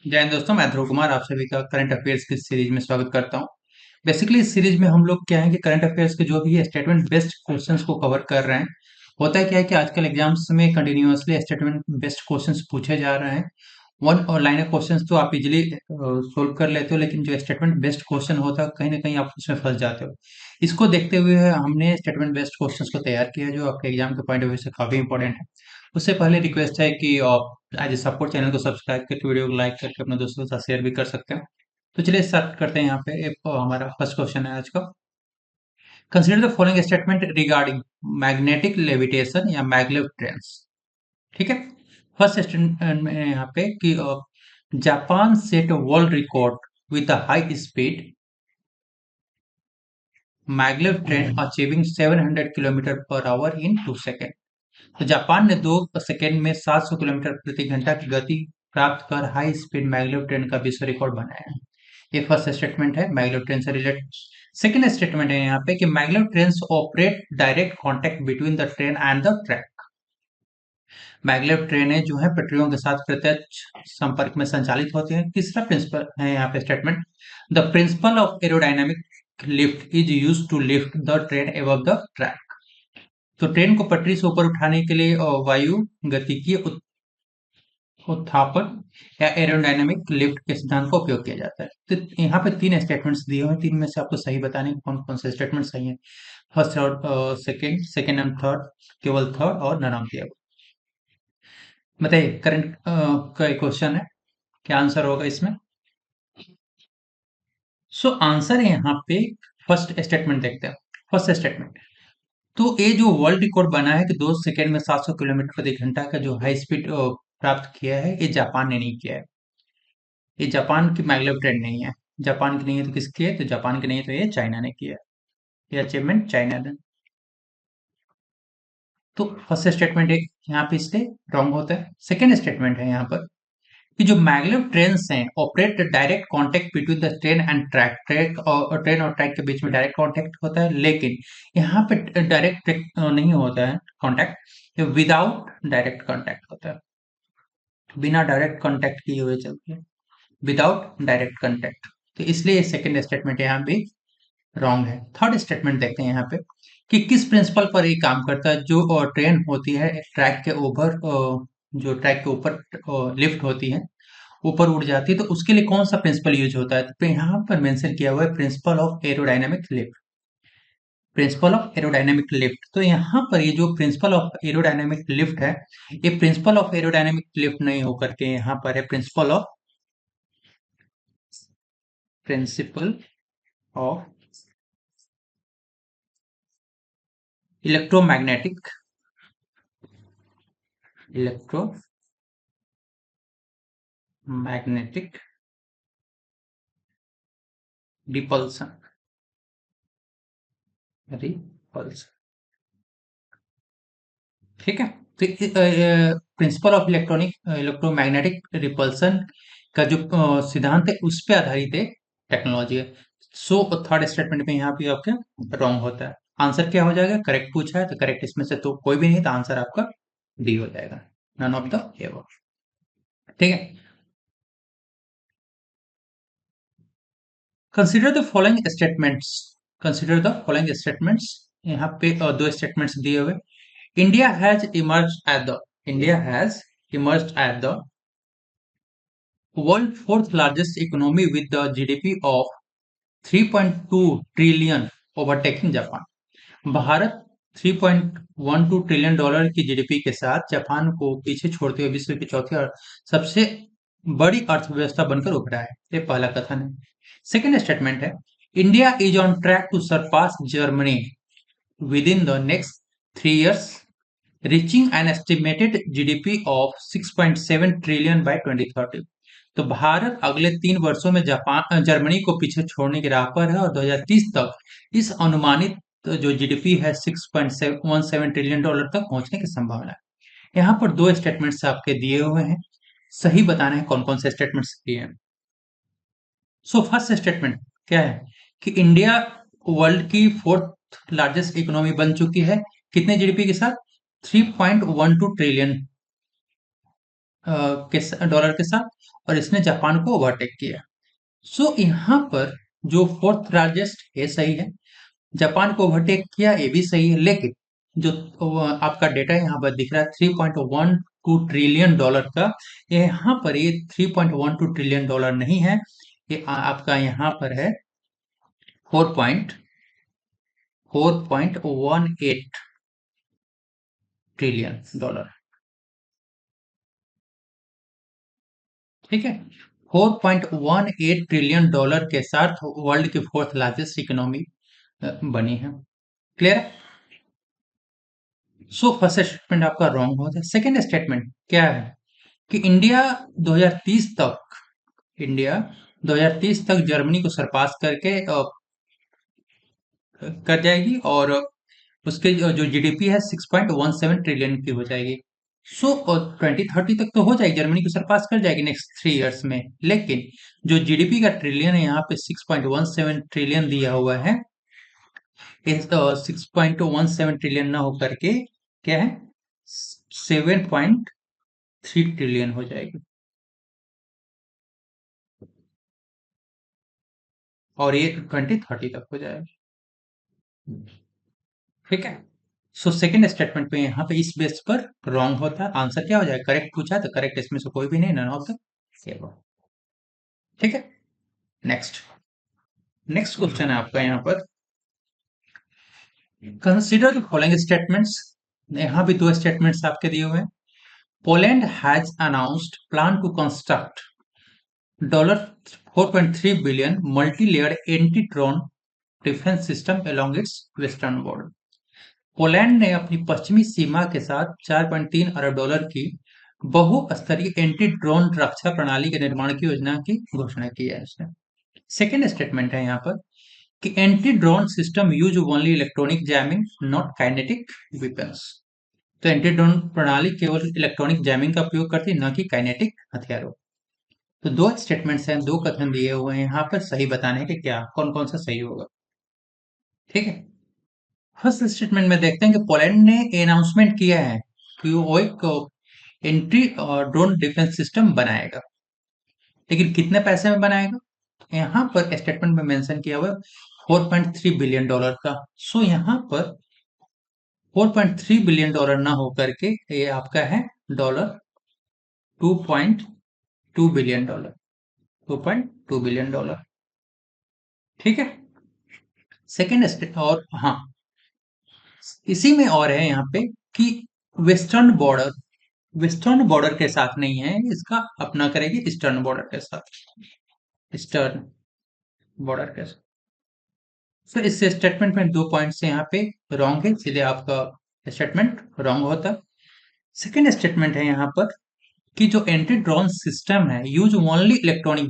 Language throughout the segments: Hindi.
जय हिंद दोस्तों, मैं ध्रुव कुमार आप सभी का करंट अफेयर्स की सीरीज में स्वागत करता हूं। बेसिकली इस सीरीज में हम लोग क्या है कि करंट अफेयर्स के जो भी स्टेटमेंट बेस्ड क्वेश्चंस को कवर कर रहे हैं। होता है क्या है कि आजकल एग्जाम्स में कंटिन्यूअसली स्टेटमेंट बेस्ड क्वेश्चंस पूछे जा रहे हैं। वन और लाइनर क्वेश्चंस तो आप इजीली सोल्व कर लेते हो, लेकिन जो स्टेटमेंट बेस्ड क्वेश्चन होता है कहीं ना कहीं आप उसमें फंस जाते हो। इसको देखते हुए हमने स्टेटमेंट बेस्ड क्वेश्चंस को तैयार किया जो आपके एग्जाम के पॉइंट ऑफ व्यू से काफी इंपॉर्टेंट है। उससे पहले रिक्वेस्ट है कि आप एज ए सपोर्ट चैनल को सब्सक्राइब करके वीडियो को लाइक करके अपने दोस्तों के साथ शेयर भी कर सकते हैं। तो चलिए स्टार्ट करते हैं। यहाँ पे एक हमारा फर्स्ट क्वेश्चन है आज का। Consider the following statement regarding magnetic levitation या मैगलेव ट्रेंस। ठीक है। फर्स्ट स्टेटमेंट में है यहाँ पे कि Japan set world record with a high speed maglev train achieving 700 kilometre per hour in 2 second. तो जापान ने 2 सेकेंड में 700 किलोमीटर प्रति घंटा की गति प्राप्त कर हाई स्पीड मैगलेव ट्रेन का विश्व रिकॉर्ड बनाया है। ये फर्स्ट स्टेटमेंट है मैगलेव ट्रेन से रिलेटेड। सेकेंड स्टेटमेंट है यहाँ पे कि maglev train operate direct contact between the train and the track. Maglev ट्रेनें जो है पटरियों के साथ प्रत्यक्ष संपर्क में संचालित होती हैं। तीसरा प्रिंसिपल है यहाँ पे statement, the principle of aerodynamic lift is use to lift the train above the track. तो ट्रेन को पटरी से ऊपर उठाने के लिए वायु गतिकीय उत्थापन या एरोडायनामिक लिफ्ट के सिद्धांत का उपयोग किया जाता है। तो यहाँ पे तीन स्टेटमेंट्स दिए हुए हैं, तीन में से आपको सही बताने हैं कौन कौन से स्टेटमेंट सही है। फर्स्ट और सेकंड, सेकंड एंड थर्ड, केवल थर्ड और नन ऑफ द अबव। बताइए करंट का क्वेश्चन है, क्या आंसर होगा इसमें। सो आंसर है यहाँ पे फर्स्ट स्टेटमेंट देखते हैं। फर्स्ट स्टेटमेंट, तो ये जो वर्ल्ड रिकॉर्ड बना है कि 2 सेकेंड में 700 किलोमीटर प्रति घंटा का जो हाई स्पीड प्राप्त किया है, ये जापान ने नहीं किया है। ये जापान की मैगलेव ट्रेन नहीं है। जापान की नहीं है तो किसकी है? तो जापान की नहीं है तो ये चाइना ने किया है। ये अचीवमेंट चाइना ने। तो फर्स्ट स्टेटमेंट एक यहाँ पे इसलिए रॉन्ग होता है। सेकेंड स्टेटमेंट है यहाँ पर कि जो मैगलेव ट्रेन्स हैं operate direct contact between the train and track. Train और ट्रैक के बीच में डायरेक्ट कांटेक्ट होता है, लेकिन यहाँ पे डायरेक्ट नहीं होता है कांटेक्ट, विदाउट डायरेक्ट कांटेक्ट होता है। बिना डायरेक्ट कांटेक्ट किए हुए चलती है, विदाउट डायरेक्ट कांटेक्ट। तो इसलिए सेकंड स्टेटमेंट यहाँ भी रॉन्ग है। थर्ड स्टेटमेंट देखते हैं यहाँ पे कि किस प्रिंसिपल पर ये काम करता है। जो ट्रेन होती है ट्रैक के ऊपर, जो ट्रैक के ऊपर लिफ्ट होती है, ऊपर उड़ जाती है, तो उसके लिए कौन सा प्रिंसिपल यूज होता है? तो यहाँ पर मेंशन किया हुआ है principle of aerodynamic lift. Principle of aerodynamic lift, तो यहाँ पर ये जो प्रिंसिपल ऑफ एरोडायनेमिक लिफ्ट है, ये प्रिंसिपल ऑफ एरोडायनेमिक लिफ्ट नहीं होकर के यहाँ पर है principle of electromagnetic electromagnetic repulsion repulsion. ठीक है। तो प्रिंसिपल ऑफ इलेक्ट्रोमैग्नेटिक रिपल्सन का जो सिद्धांत है उस पे आधारित एक टेक्नोलॉजी है। सो थर्ड स्टेटमेंट में यहाँ पे आपका रॉन्ग होता है। आंसर क्या हो जाएगा? करेक्ट पूछा है तो करेक्ट इसमें से तो कोई भी नहीं, तो आंसर आपका डी हो जाएगा, नन ऑफ द एबव। ठीक है। Consider the following statements. Consider the following statements. यहाँ पे दो स्टेटमेंट्स दिए हुए। India has emerge at the India has emerge at the world fourth largest economy with the GDP of 3.2 trillion overtaking Japan. Bharat 3.12 trillion dollar की जीडीपी के साथ जापान को पीछे छोड़ते हुए विश्व की चौथी और सबसे बड़ी अर्थव्यवस्था बनकर उभरा है। ये पहला कथन है। सेकेंड स्टेटमेंट है, India is on track to surpass Germany within the next 3 years, reaching an estimated GDP of 6.7 trillion by 2030। तो भारत अगले 3 वर्षों में जापान जर्मनी को पीछे छोड़ने की राह पर है और 2030 तक इस अनुमानित जो जीडीपी है 6.17 ट्रिलियन डॉलर तक पहुंचने की संभावना है। यहाँ पर दो स्टेटमेंट्स आपके दिए हुए हैं, सही बताना है कौन कौन से स्टेटमेंट्स दिए हैं। सो फर्स्ट स्टेटमेंट क्या है कि इंडिया वर्ल्ड की फोर्थ लार्जेस्ट इकोनॉमी बन चुकी है। कितने जीडीपी के साथ? 3.12 ट्रिलियन डॉलर के साथ, और इसने जापान को ओवरटेक किया। सो यहाँ पर जो फोर्थ लार्जेस्ट है सही है, जापान को ओवरटेक किया ये भी सही है, लेकिन जो आपका डेटा यहाँ पर दिख रहा है 3.12 ट्रिलियन डॉलर का, यहाँ पर ये 3.12 ट्रिलियन डॉलर नहीं है, ये आपका यहाँ पर है 4.18 ट्रिलियन डॉलर। ठीक है, 4.18 ट्रिलियन डॉलर के साथ वर्ल्ड की फोर्थ लार्जेस्ट इकोनॉमी बनी है। क्लियर है? सो फर्स्ट स्टेटमेंट आपका रॉन्ग होता है। सेकेंड स्टेटमेंट क्या है कि इंडिया 2030 तक जर्मनी को सरपास करके कर जाएगी, और उसके जो जीडीपी है 6.17 ट्रिलियन की हो जाएगी। सो 2030 तक तो हो जाएगी, जर्मनी को सरपास कर जाएगी नेक्स्ट 3 इयर्स में, लेकिन जो जीडीपी का ट्रिलियन है यहाँ पे 6.17 ट्रिलियन दिया हुआ है, इस 6.17 ट्रिलियन ना होकर के क्या है 7.3 ट्रिलियन हो जाएगी, और ये 2030 तक हो जाएगा। ठीक है, सो सेकंड स्टेटमेंट पे यहाँ पे इस बेस पर रॉन्ग होता है। आंसर क्या हो जाएगा? करेक्ट पूछा तो करेक्ट इसमें से कोई भी नहीं, नन ऑफ द एबव। ठीक है, नेक्स्ट नेक्स्ट क्वेश्चन है आपका यहाँ पर, कंसिडर द फॉलोइंग स्टेटमेंट्स। यहाँ भी दो स्टेटमेंट्स आपके दिए हुए हैं। Poland has announced plan to construct $4.3 billion multi layered anti drone defence system along its western border. Poland ने अपनी पश्चिमी सीमा के साथ $4.3 अरब की बहुस्तरीय एंटी ड्रोन रक्षा प्रणाली के निर्माण की योजना की घोषणा की है इसने। सेकेंड स्टेटमेंट है यहाँ पर कि anti drone system use only electronic jamming not kinetic weapons. तो एंटी ड्रोन प्रणाली केवल इलेक्ट्रॉनिक जैमिंग का उपयोग करती है, न कि काइनेटिक हथियारों। तो दो स्टेटमेंट्स हैं, दो कथन दिए हुए हैं यहाँ पर, सही बताने के क्या कौन कौन सा सही होगा। ठीक है, फर्स्ट स्टेटमेंट में देखते हैं कि पोलैंड ने अनाउंसमेंट किया है कि वो एक एंटी ड्रोन डिफेंस सिस्टम बनाएगा, लेकिन कितने पैसे में बनाएगा? यहाँ पर स्टेटमेंट में मेंशन किया हुआ है $4.3 बिलियन का। सो यहाँ पर $4.3 बिलियन ना होकर के ये आपका है $2.2 बिलियन, $2.2 बिलियन। ठीक है, सेकेंड स्टेट, और हाँ इसी में और है यहाँ पे कि वेस्टर्न बॉर्डर वेस्टर्न बॉर्डर के साथ नहीं है, इसका अपना करेगी ईस्टर्न बॉर्डर के साथ, ईस्टर्न बॉर्डर के साथ। तो इस स्टेटमेंट में दो पॉइंट्स यहाँ पे रॉन्ग है, इसलिए आपका स्टेटमेंट रॉन्ग होता है। सेकेंड स्टेटमेंट है यहाँ पर कि जो एंटी ड्रोन सिस्टम है use only electronic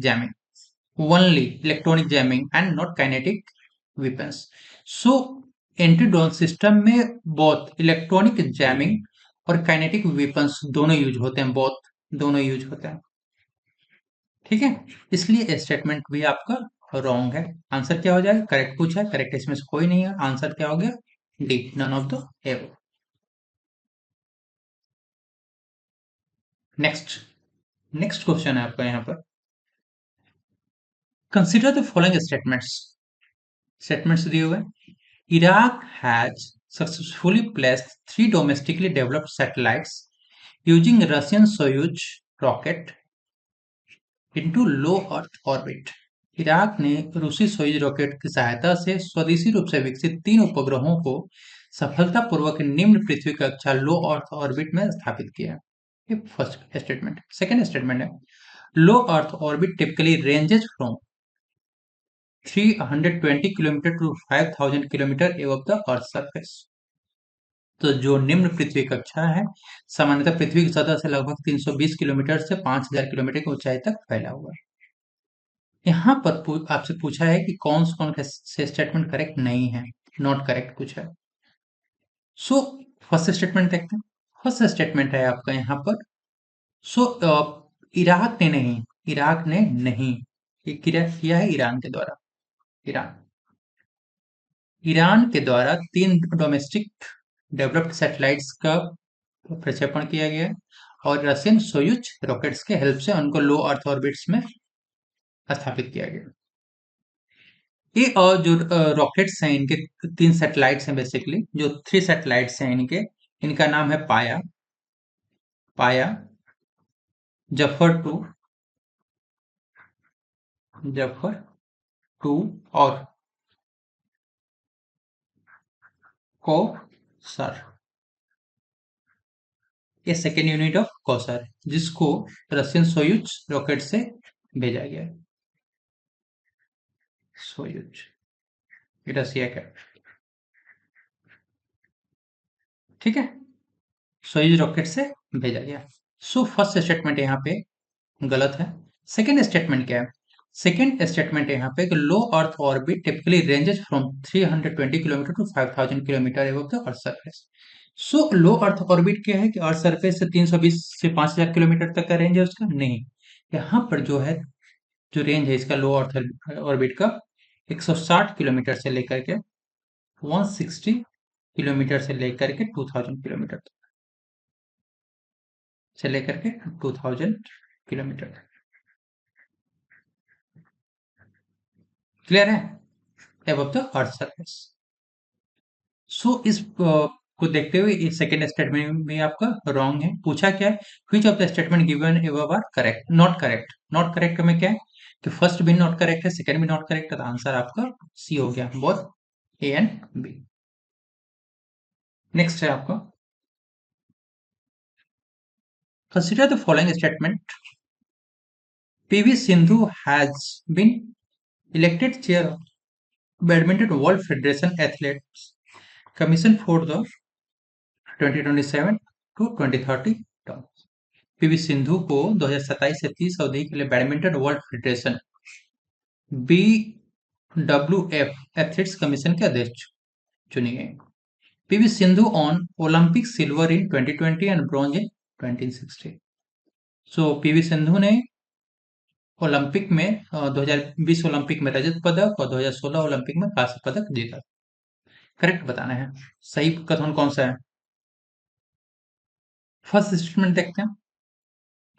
jamming and not kinetic weapons. So anti drone system में बहुत इलेक्ट्रॉनिक जैमिंग और काइनेटिक वेपन्स दोनों यूज होते हैं, बहुत दोनों यूज होते हैं। ठीक है, इसलिए स्टेटमेंट भी आपका रॉन्ग है। आंसर क्या हो जाएगा? करेक्ट पूछा है, करेक्ट इसमें से कोई नहीं है, आंसर क्या हो गया? D, none of the above. Next next question है आपका यहाँ पर, कंसिडर द फॉलोइंग स्टेटमेंट्स दिए हुए। Iraq has successfully placed 3 domestically developed satellites using Russian Soyuz rocket into low earth orbit. Iraq ने रूसी सोयूज रॉकेट की सहायता से स्वदेशी रूप से विकसित 3 उपग्रहों को सफलतापूर्वक निम्न पृथ्वी कक्षा लो अर्थ ऑर्बिट में स्थापित किया। ये फर्स्ट स्टेटमेंट। सेकेंड स्टेटमेंट है, low earth orbit typically ranges from 320 kilometre to 5000 kilometre above the earth surface. तो जो निम्न पृथ्वी कक्षा है सामान्यतः पृथ्वी की सतह से लगभग 320 किलोमीटर से 5000 किलोमीटर की ऊंचाई तक फैला हुआ है। यहाँ पर आपसे पूछा है कि कौन से स्टेटमेंट करेक्ट नहीं है, नॉट करेक्ट पूछा है। सो फर्स्ट स्टेटमेंट देखते हैं। फर्स्ट स्टेटमेंट है आपका यहाँ पर, सो इराक ने नहीं ये किया है ईरान के द्वारा। ईरान ईरान के द्वारा 3 डोमेस्टिक डेवलप्ड सैटेलाइट्स का प्रक्षेपण किया गया है, और रशियन सोयुज रॉकेट्स के हेल्प से उनको लो अर्थ ऑर्बिट्स में स्थापित किया गया। ये और जो रॉकेट्स हैं इनके 3 सैटेलाइट्स हैं बेसिकली, जो 3 सैटेलाइट्स हैं इनके, इनका नाम है पाया, पाया, जफर 2, जफर 2 और कोसर। ये सेकेंड यूनिट ऑफ कोसर है, जिसको रशियन सोयुज रॉकेट से भेजा गया है। सोयुज ये रसिया का, ठीक है, सोयुज रॉकेट से भेजा गया। सो फर्स्ट स्टेटमेंट यहाँ पे गलत है। सेकेंड स्टेटमेंट क्या है? सेकेंड स्टेटमेंट यहाँ पे कि low earth orbit typically ranges from 320 kilometre to 5000 kilometre above the earth surface. So low earth orbit क्या है कि अर्थ सरफेस से 320 से 5000 किलोमीटर तक का रेंज है उसका? नहीं, यहाँ पर जो है, जो रेंज है इसका लो अर्थ ऑर्बिट का 160 किलोमीटर से लेकर के 160 किलोमीटर से लेकर के 2000 किलोमीटर तक, से लेकर के 2000 किलोमीटर तक। क्लियर है? Above the earth surface. So इस को देखते हुए इस सेकेंड स्टेटमेंट में आपका रॉन्ग है। पूछा क्या है? Which of the statement given above are correct? Not correct. Not correct में क्या है कि फर्स्ट भी नॉट करेक्ट है, सेकंड भी नॉट करेक्ट है, तो आंसर आपका सी हो गया, both A and B. Next है आपका, consider the following statement. PV Sindhu has been elected chair of badminton world federation athletes commission for the 2027 to 2030 term. PV Sindhu को 2027 से 30 अवधि के लिए badminton world federation BWF athletes commission के अध्यक्ष चुनी गई। PV Sindhu on Olympic silver in 2020 and bronze in 2016। So PV Sindhu ने ओलंपिक में 2020 ओलंपिक में रजत पदक और 2016 ओलंपिक में कांस्य पदक जीता। करेक्ट बताना है। सही कथन कौन सा है? फर्स्ट स्टेटमेंट देखते हैं।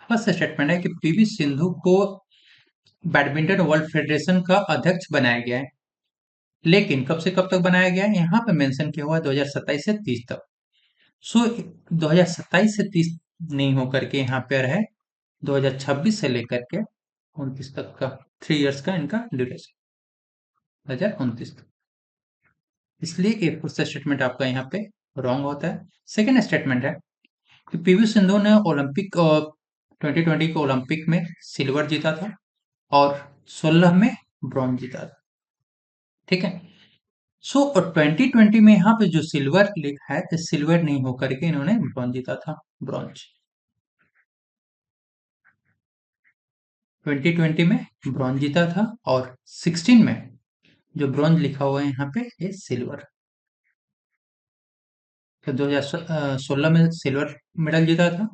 फर्स्ट स्टेटमेंट है कि पीवी सिंधु को बैडमिंटन वर्ल्ड फेडरेशन का अध्यक्ष बनाया गया है, लेकिन कब से कब तक बनाया गया है? यहाँ पे मेंशन किया हुआ है 2027 से 30 तक। सो 2027 से 30 नहीं होकर के यहाँ पे है 2026 से लेकर के 29 तक का, 3 इयर्स का इनका ड्यूरेशन, 2029 तक। इसलिए ये फर्स्ट स्टेटमेंट आपका यहाँ पे रॉन्ग होता है। सेकेंड स्टेटमेंट है कि पीवी सिंधु ने ओलंपिक 2020 के ओलंपिक में सिल्वर जीता था और 16 में ब्रॉन्ज जीता था, ठीक है। सो 2020 में यहाँ पे जो सिल्वर लिखा है, तो सिल्वर नहीं होकर के इन्होंने ब्रॉन्ज जीता था, ब्रॉन्ज 2020 में ब्रॉन्ज जीता था और 16 में जो ब्रॉन्ज लिखा हुआ है यहाँ पे ये सिल्वर। तो 2016 में सिल्वर मेडल जीता था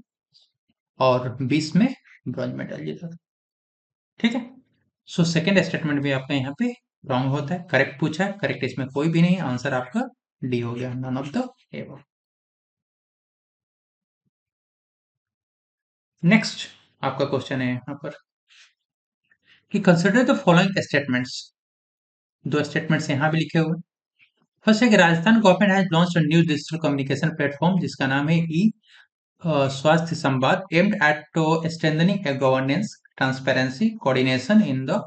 और 20 में ब्रॉन्ज मेडल जीता था, ठीक है। सो सेकेंड स्टेटमेंट भी आपका यहाँ पे रॉन्ग होता है। करेक्ट पूछा है, करेक्ट इसमें कोई भी नहीं, आंसर आपका डी हो गया, none of the above. Next आपका क्वेश्चन है यहाँ पर कि कंसिडर द फॉलोइंग स्टेटमेंट्स। दो स्टेटमेंट्स यहाँ भी लिखे हुए। फर्स्ट है कि Rajasthan government has launched a new digital communication platform जिसका नाम है e Swasthya Samvad, aimed at strengthening governance, transparency, coordination in the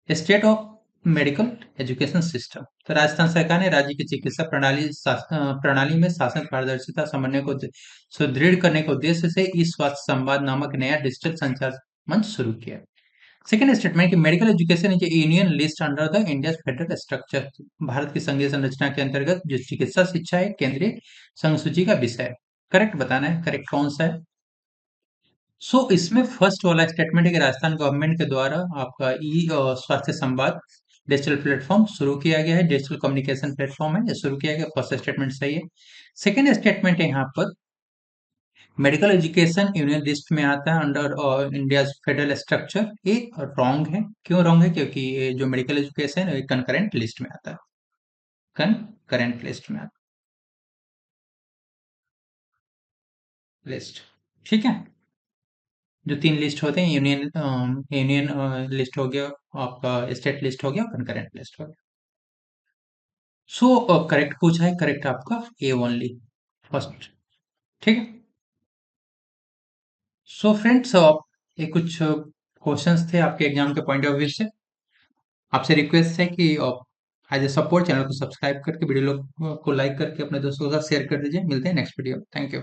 state of medical education system. तो राजस्थान सरकार ने राज्य की चिकित्सा प्रणाली में शासन पारदर्शिता समन्वय को सुदृढ़ करने के उद्देश्य से ई स्वास्थ्य संवाद नामक नया डिजिटल संचार मंच शुरू किया। सेकेंड स्टेटमेंट कि medical education is union list under the India federal structure. Bharat की संघीय संरचना के अंतर्गत जो चिकित्सा शिक्षा है केंद्रीय संघ सूची का विषय है। करेक्ट बताना है, करेक्ट कौन सा है? सो इसमें फर्स्ट वाला स्टेटमेंट है कि राजस्थान गवर्नमेंट के द्वारा आपका ई स्वास्थ्य संवाद डिजिटल प्लेटफॉर्म शुरू किया गया है, डिजिटल कम्युनिकेशन प्लेटफॉर्म है, ये शुरू किया गया। फर्स्ट स्टेटमेंट सही है। सेकेंड स्टेटमेंट है यहाँ पर मेडिकल एजुकेशन यूनियन लिस्ट में आता है अंडर इंडिया फेडरल स्ट्रक्चर, ये रॉन्ग है। क्यों रॉन्ग है? क्योंकि ये जो मेडिकल एजुकेशन है कंकरेंट लिस्ट में आता है, कंकरेंट लिस्ट में आता है, लिस्ट। ठीक है। जो तीन लिस्ट होते हैं, यूनियन लिस्ट हो गया, आपका स्टेट लिस्ट हो गया, कंकरेंट लिस्ट हो गया। सो करेक्ट पूछा है, करेक्ट आपका ए ओनली फर्स्ट। ठीक है। सो फ्रेंड्स, ये कुछ क्वेश्चंस थे आपके एग्जाम के पॉइंट ऑफ व्यू से। आपसे रिक्वेस्ट है कि एज ए सपोर्ट चैनल को सब्सक्राइब करके वीडियो को लाइक करके अपने दोस्तों के साथ शेयर कर दीजिए। मिलते हैं नेक्स्ट वीडियो। Thank you.